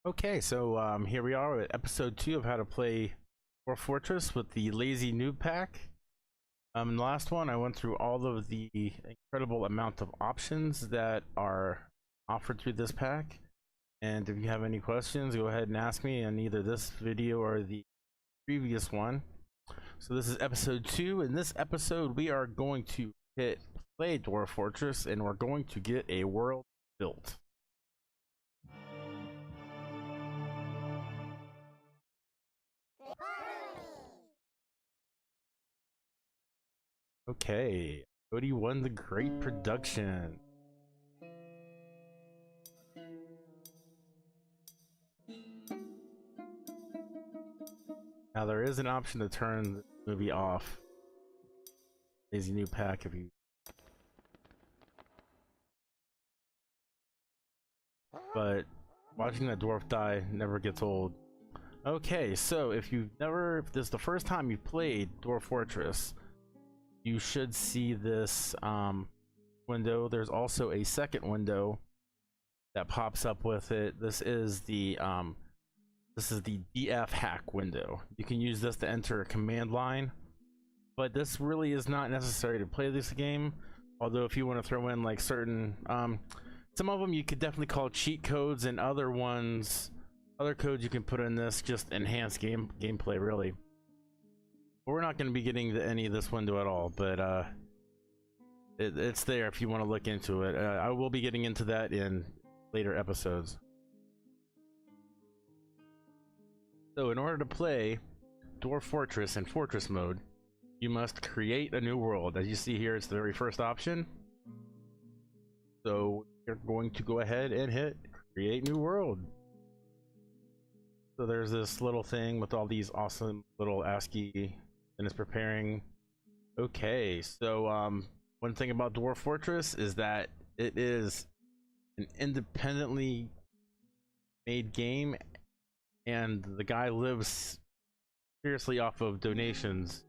Okay, so here we are at episode 2 of how to play Dwarf Fortress with the Lazy Noob pack. In the last one, I went through all of the incredible amount of options that are offered through this pack. And if you have any questions, go ahead and ask me in either this video or the previous one. So this is episode 2. In this episode, we are going to play Dwarf Fortress, and we're going to get a world built. Okay, Cody won the great production. Now there is an option to turn the movie off. Lazy Noob pack if you. But watching that dwarf die never gets old. Okay, so if this is the first time you've played Dwarf Fortress, you should see this window. There's also a second window that pops up with it. This is the DF hack window. You can use this to enter a command line, but this really is not necessary to play this game. Although if you want to throw in like certain some of them you could definitely call cheat codes, and other codes you can put in this just enhance gameplay really. We're not going to be getting to any of this window at all, but it's there if you want to look into it. I will be getting into that in later episodes. So in order to play Dwarf Fortress in Fortress mode, you must create a new world. As you see here, it's the very first option. So you're going to go ahead and hit Create New World. So there's this little thing with all these awesome little ASCII, and it's preparing. Okay, so one thing about Dwarf Fortress is that it is an independently made game, and the guy lives seriously off of donations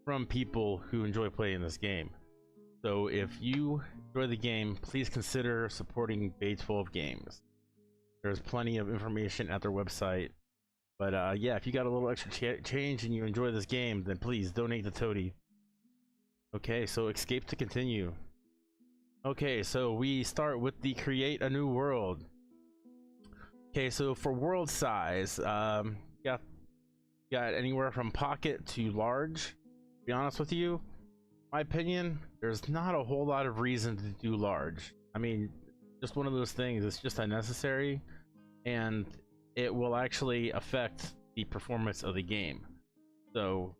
from people who enjoy playing this game. So if you enjoy the game, please consider supporting Bay 12 Games. There's plenty of information at their website. But yeah, if you got a little extra change and you enjoy this game, then please donate to Toady. Okay, so escape to continue. Okay, so we start with the create a new world. Okay, so for world size, got anywhere from pocket to large. To be honest with you, my opinion, there's not a whole lot of reason to do large. I mean, just one of those things, it's just unnecessary, and it will actually affect the performance of the game. So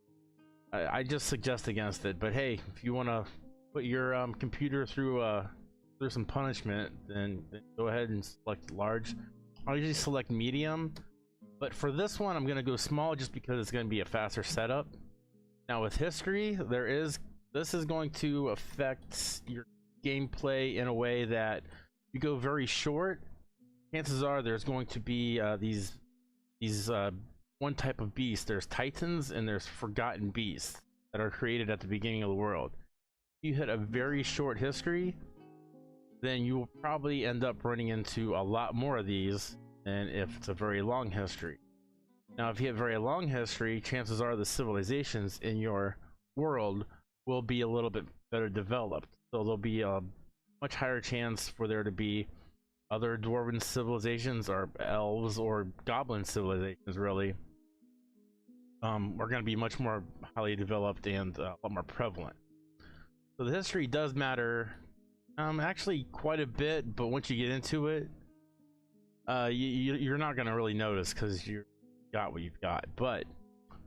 I just suggest against it. But hey, if you want to put your computer through some punishment, then go ahead and select large. I'll usually select medium, but for this one I'm gonna go small just because it's gonna be a faster setup. Now with history, this is going to affect your gameplay in a way that if you go very short, chances are there's going to be these one type of beast. There's titans and there's forgotten beasts that are created at the beginning of the world. If you hit a very short history, then you will probably end up running into a lot more of these than if it's a very long history. Now if you have very long history, chances are the civilizations in your world will be a little bit better developed, so there'll be a much higher chance for there to be other dwarven civilizations or elves or goblin civilizations really are going to be much more highly developed and a lot more prevalent. So the history does matter actually quite a bit, but once you get into it, you're not going to really notice because you got what you've got. But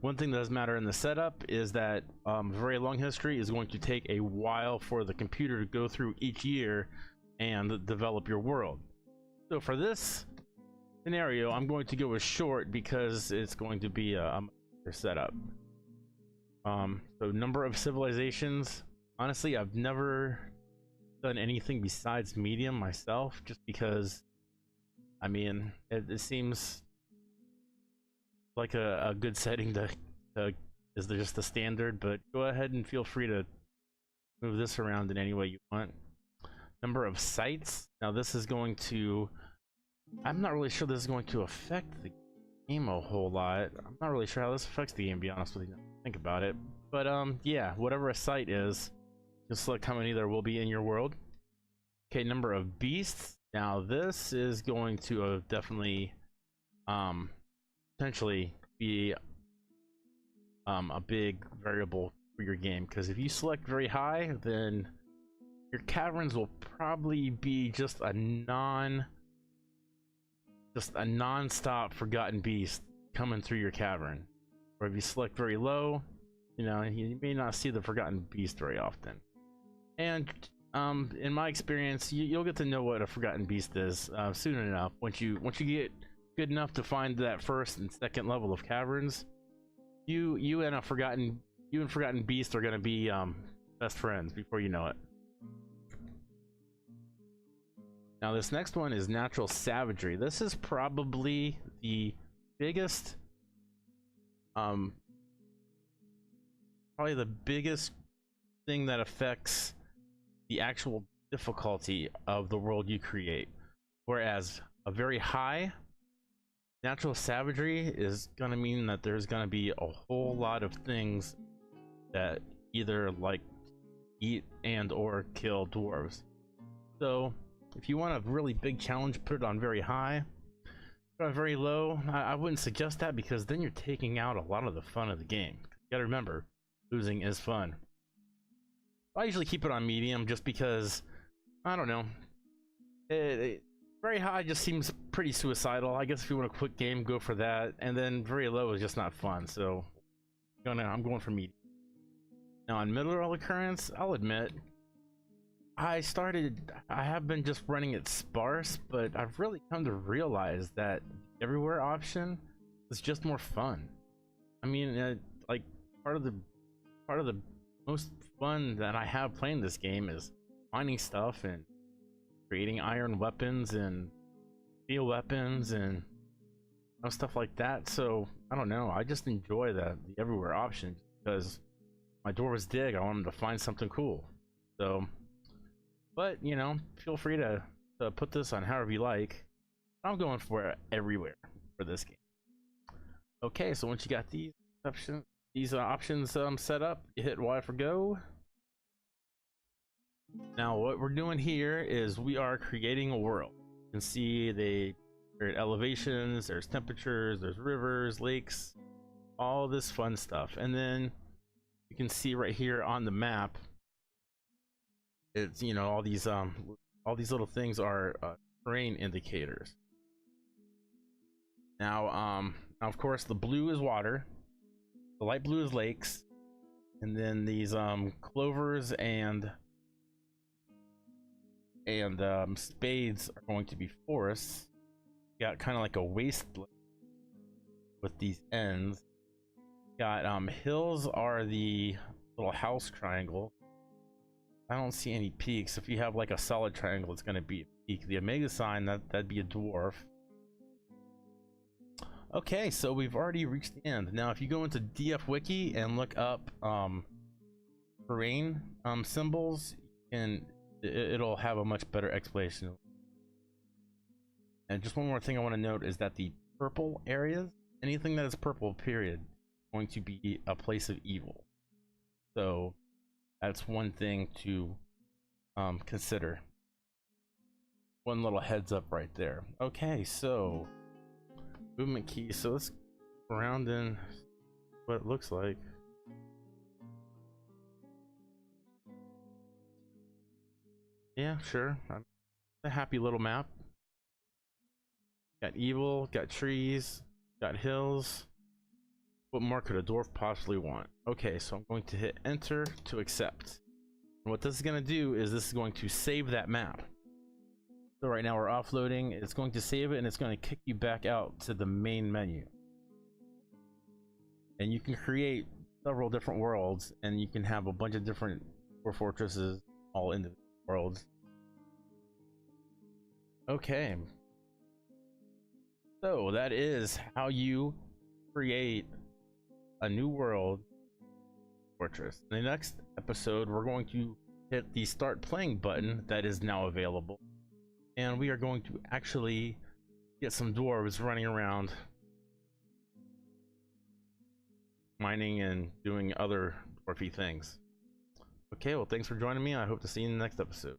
one thing that does matter in the setup is that very long history is going to take a while for the computer to go through each year and develop your world. So for this scenario, I'm going to go with short because it's going to be a setup. So number of civilizations, honestly I've never done anything besides medium myself, just because I mean it seems like a good setting to is just the standard, but go ahead and feel free to move this around in any way you want. Number of sites, now this is going to I'm not really sure this is going to affect the game a whole lot. I'm not really sure how this affects the game, to be honest with you. Think about it. But yeah, whatever a site is, just select how many there will be in your world. Okay, number of beasts. Now this is going to definitely potentially be a big variable for your game, because if you select very high, then your caverns will probably be just a non-stop forgotten beast coming through your cavern. Or if you select very low, you know, you may not see the forgotten beast very often. And in my experience, you'll get to know what a forgotten beast is soon enough. Once you get good enough to find that first and second level of caverns, you and forgotten beast are going to be best friends before you know it. Now this next one is natural savagery. This is probably the biggest thing that affects the actual difficulty of the world you create. Whereas a very high natural savagery is going to mean that there's going to be a whole lot of things that either like eat and or kill dwarves. So if you want a really big challenge, put it on very high. Put it on very low, I wouldn't suggest that, because then you're taking out a lot of the fun of the game. You gotta remember, losing is fun. I usually keep it on medium just because, I don't know, very high just seems pretty suicidal. I guess if you want a quick game, go for that. And then very low is just not fun, so I'm going for medium. Now on mineral occurrence, I'll admit, I have been just running it sparse, but I've really come to realize that the everywhere option is just more fun. I mean, like part of the most fun that I have playing this game is finding stuff and creating iron weapons and steel weapons and stuff like that. So I don't know, I just enjoy the everywhere option, because my dwarves dig. I want them to find something cool. So, but you know, feel free to put this on however you like. I'm going for it everywhere for this game. Okay, so once you got these options set up, you hit Y for go. Now what we're doing here is we are creating a world. You can see there are elevations, there's temperatures, there's rivers, lakes, all this fun stuff. And then you can see right here on the map, it's, you know, all these little things are terrain indicators. Now of course the blue is water, the light blue is lakes, and then these clovers and spades are going to be forests. You got kind of like a wasteland with these ends. Got hills are the little house triangle. I don't see any peaks. If you have like a solid triangle, it's going to be a peak. The omega sign, that'd be a dwarf. Okay, so we've already reached the end. Now if you go into DF Wiki and look up terrain symbols, and it'll have a much better explanation. And just one more thing I want to note is that the purple areas, anything that is purple, period, is going to be a place of evil. So that's one thing to consider. One little heads up right there. Okay, so movement key. So let's go around in what it looks like. Yeah, sure. A happy little map. Got evil, got trees, got hills. What more could a dwarf possibly want? Okay, so I'm going to hit enter to accept. And what this is going to do is this is going to save that map. So right now we're offloading. It's going to save it, and it's going to kick you back out to the main menu. And you can create several different worlds, and you can have a bunch of different Dwarf Fortresses all in the worlds. Okay. So that is how you create a new world fortress. In the next episode, we're going to hit the start playing button that is now available, and we are going to actually get some dwarves running around mining and doing other dwarfy things. Okay, well, thanks for joining me. I hope to see you in the next episode.